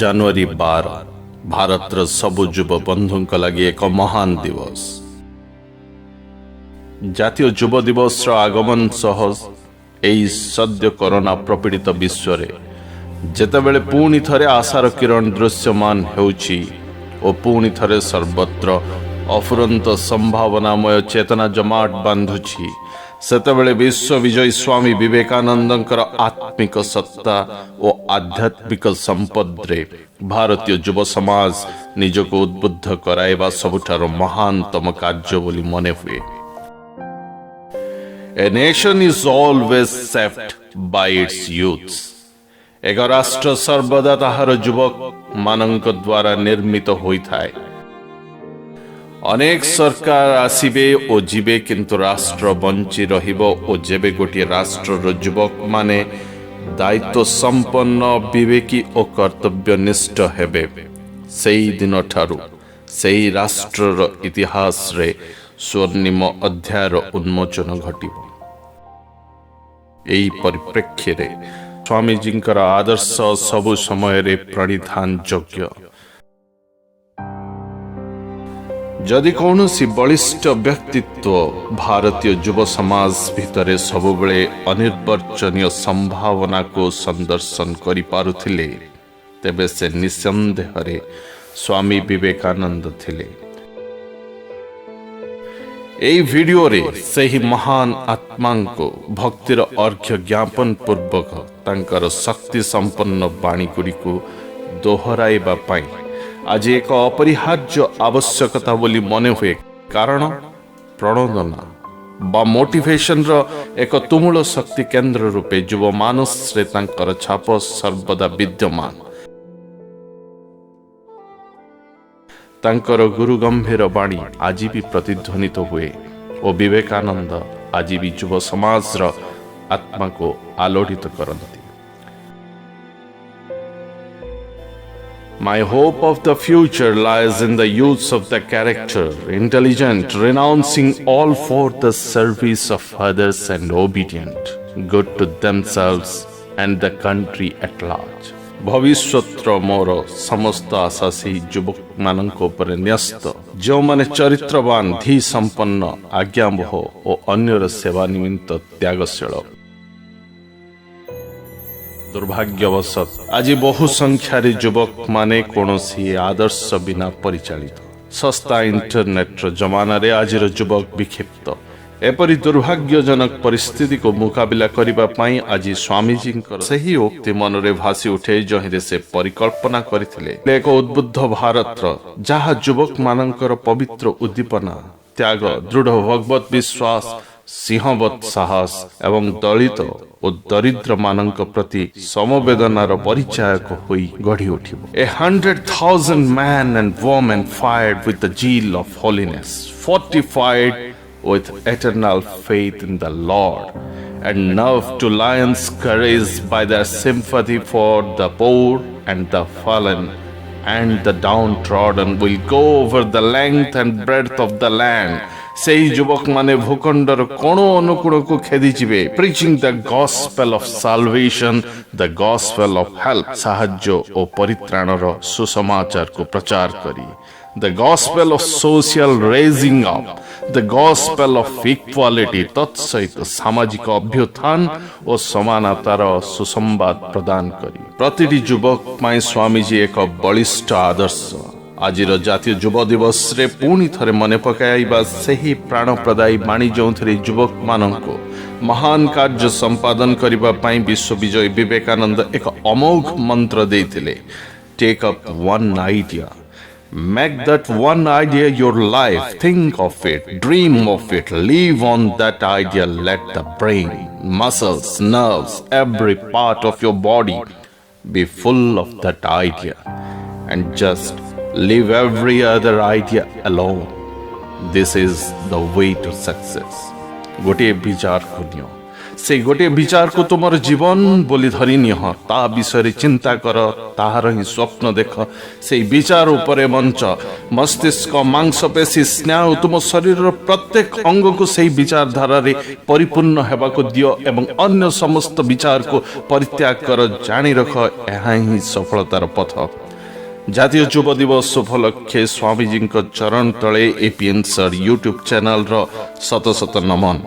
ଜାନୁଆରୀ 12 ଭାରତର ସବୁ ଯୁବ ବନ୍ଧୁଙ୍କ ଲାଗି ଏକ ମହାନ ଦିବସ। ଜାତୀୟ ଯୁବ ଦିବସର ଆଗମନ ସହ ଏହି ସଦ୍ୟ କରୋନା ପ୍ରପୀଡ଼ିତ ବିଶ୍ୱରେ ଯେତେବେଳେ ପୁଣି ଥରେ ଆଶାର କିରଣ ଦୃଶ୍ୟମାନ ହେଉଛି ଓ ପୁଣି ଥରେ ସର୍ବତ୍ର ଅଫୁରନ୍ତ ସମ୍ଭାବନାମୟ ଚେତନା ଜମାଟ ବାନ୍ଧୁଛି, ସେତେବେଳେ ବିଶ୍ୱ ବିଜୟୀ ସ୍ୱାମୀ ବିବେକାନନ୍ଦଙ୍କର ଆତ୍ମିକ ସତ୍ତା ଓ ଆଧ୍ୟାତ୍ମିକ ସମ୍ପଦରେ ଭାରତୀୟ ଯୁବ ସମାଜ ନିଜକୁ ଉଦ୍ବୁଦ୍ଧ କରାଇବା ସବୁଠାରୁ ମହାନତମ କାର୍ଯ୍ୟ ବୋଲି ମନେ ହୁଏ। A nation is always saved by its youths. ଏକ ରାଷ୍ଟ୍ର ସର୍ବଦା ତାହାର ଯୁବକମାନଙ୍କ ଦ୍ୱାରା ନିର୍ମିତ ହୋଇଥାଏ। ଅନେକ ସରକାର ଆସିବେ ଓ ଯିବେ, କିନ୍ତୁ ରାଷ୍ଟ୍ର ବଞ୍ଚି ରହିବ ଓ ଯେବେ ଗୋଟିଏ ରାଷ୍ଟ୍ରର ଯୁବକମାନେ ଦାୟିତ୍ୱ ସମ୍ପନ୍ନ, ବିବେକୀ ଓ କର୍ତ୍ତବ୍ୟନିଷ୍ଠ ହେବେ, ସେହି ଦିନଠାରୁ ସେହି ରାଷ୍ଟ୍ରର ଇତିହାସରେ ସ୍ୱର୍ଣ୍ଣିମ ଅଧ୍ୟାୟର ଉନ୍ମୋଚନ ଘଟିବ। ଏହି ପରିପ୍ରେକ୍ଷୀରେ ସ୍ୱାମୀଜୀଙ୍କର ଆଦର୍ଶ ସବୁ ସମୟରେ ପ୍ରଣିଧାନ ଯୋଗ୍ୟ। ଯଦି କୌଣସି ବଳିଷ୍ଠ ବ୍ୟକ୍ତିତ୍ୱ ଭାରତୀୟ ଯୁବ ସମାଜ ଭିତରେ ସବୁବେଳେ ଅନିର୍ବଚନୀୟ ସମ୍ଭାବନାକୁ ସନ୍ଦର୍ଶନ କରିପାରୁଥିଲେ, ତେବେ ସେ ନିଃସନ୍ଦେହରେ ସ୍ୱାମୀ ବିବେକାନନ୍ଦ ଥିଲେ। ଏହି ଭିଡ଼ିଓରେ ସେହି ମହାନ ଆତ୍ମାଙ୍କୁ ଭକ୍ତିର ଅର୍ଘ୍ୟ ଜ୍ଞାପନ ପୂର୍ବକ ତାଙ୍କର ଶକ୍ତି ସମ୍ପନ୍ନ ବାଣୀଗୁଡ଼ିକୁ ଦୋହରାଇବା ପାଇଁ ଆଜି ଏକ ଅପରିହାର୍ଯ୍ୟ ଆବଶ୍ୟକତା ବୋଲି ମନେ ହୁଏ। କାରଣ ପ୍ରଣୋଦନା ବା ମୋଟିଭେସନର ଏକ ତୁମୁଳ ଶକ୍ତି କେନ୍ଦ୍ର ରୂପେ ଯୁବମାନସରେ ତାଙ୍କର ଛାପ ସର୍ବଦା ବିଦ୍ୟମାନ। ତାଙ୍କର ଗୁରୁ ଗମ୍ଭୀର ବାଣୀ ଆଜି ବି ପ୍ରତିଧ୍ୱନିତ ହୁଏ ଓ ବିବେକାନନ୍ଦ ଆଜି ବି ଯୁବ ସମାଜର ଆତ୍ମାକୁ ଆଲୋଡ଼ିତ କରନ୍ତି। My hope of the future lies in the youths of the character, intelligent, renouncing all for the service of others and obedient, good to themselves and the country at large. ଭବିଷ୍ୟତର ମୋର ସମସ୍ତ ଆଶା ସେହି ଯୁବକମାନଙ୍କ ଉପରେ ନ୍ୟସ୍ତ, ଯେଉଁମାନେ ଚରିତ୍ରବାନ, ଧୀ ସମ୍ପନ୍ନ, ଆଜ୍ଞାବହ ଓ ଅନ୍ୟର ସେବା ନିମିତ୍ତ ତ୍ୟାଗଶୀଳ। ଦୁର୍ଭାଗ୍ୟବଶତଃ ଆଜି ବହୁ ସଂଖ୍ୟାରେ ଯୁବକମାନେ କୌଣସି ଆଦର୍ଶ ବିନା ପରିଚାଳିତ। ଶସ୍ତା ଇଣ୍ଟରନେଟର ଜମାନାରେ ଆଜିର ଯୁବକ ବିକ୍ଷିପ୍ତ। ଏପରି ଦୁର୍ଭାଗ୍ୟଜନକ ପରିସ୍ଥିତିକୁ ମୁକାବିଲା କରିବା ପାଇଁ ଆଜି ସ୍ୱାମୀଜୀଙ୍କର ସେହି ଉକ୍ତି ମନରେ ଭାସି ଉଠେ, ଯହିଁରେ ସେ ପରିକଳ୍ପନା କରିଥିଲେ ଏକ ଉଦ୍ବୁଦ୍ଧ ଭାରତର, ଯାହା ଯୁବକମାନଙ୍କର ପବିତ୍ର ଉଦ୍ଦୀପନା, ତ୍ୟାଗ, ଦୃଢ଼ ଭଗବତ ବିଶ୍ୱାସ, ସିଂହବତ୍ ସାହସ ଏବଂ ଦଳିତ ଓ ଦରିଦ୍ରମାନଙ୍କ ପ୍ରତି ସମବେଦନାର ପରିଚାୟକ ହୋଇ ଗଢ଼ି ଉଠିବ। 100,000 men and women fired with the zeal of holiness, fortified with eternal faith in the Lord, and nerved to lion's courage by their sympathy for the poor and the fallen and the downtrodden, will go over the length and breadth of the land. ସେହି ଯୁବକମାନେ ଭୂଖଣ୍ଡର କୋଣ ଅନୁକୋଣକୁ ଖେଦିଯିବେ, preaching the gospel of salvation, the gospel of help, ସାହାଯ୍ୟ ଓ ପରିତ୍ରାଣର ସୁସମାଚାରକୁ ପ୍ରଚାର କରି, the gospel of social raising up, the gospel of equality, ତତ୍ସହିତ ସାମାଜିକ ଅଭ୍ୟୁତ୍ଥାନ ଓ ସମାନତାର ସୁସମ୍ବାଦ ପ୍ରଦାନ କରି ପ୍ରତିଟି ଯୁବକ ପାଇଁ ସ୍ୱାମୀଜୀ ଏକ ବଳିଷ୍ଠ ଆଦର୍ଶ। ଆଜିର ଜାତୀୟ ଯୁବ ଦିବସରେ ପୁଣି ଥରେ ମନେ ପକାଇବା ସେହି ପ୍ରାଣପ୍ରଦାୟୀ ବାଣୀ, ଯେଉଁଥିରେ ଯୁବକମାନଙ୍କୁ ମହାନ କାର୍ଯ୍ୟ ସମ୍ପାଦନ କରିବା ପାଇଁ ବିଶ୍ୱ ବିଜୟୀ ବିବେକାନନ୍ଦ ଏକ ଅମୋଘ ମନ୍ତ୍ର ଦେଇଥିଲେ। Take up one idea. Make that one idea your life. Think of it, dream of it, live on that idea. Let the brain, muscles, nerves, every part of your body be full of that idea, and just leave every other idea alone. This is the way to success. ଗୋଟିଏ ବିଚାରକୁ ନିଅ, से गोटे विचार को तुम जीवन बोली धरी निह ता विषय चिंता कर ताहार ही स्वप्न देख से विचार उपरे मंच मस्तिष्क मांसपेशी स्नायु तुम शरीर प्रत्येक अंग को से विचारधारा रे परिपूर्ण हेबा को दियो एवं अन्य समस्त विचार को परित्याग कर जानी रख यह ही सफलतार पथ। जातीय युव दिवस उपलक्षे स्वामीजी चरण तले एपीएन सर यूट्यूब चैनल रो शत शत नमन।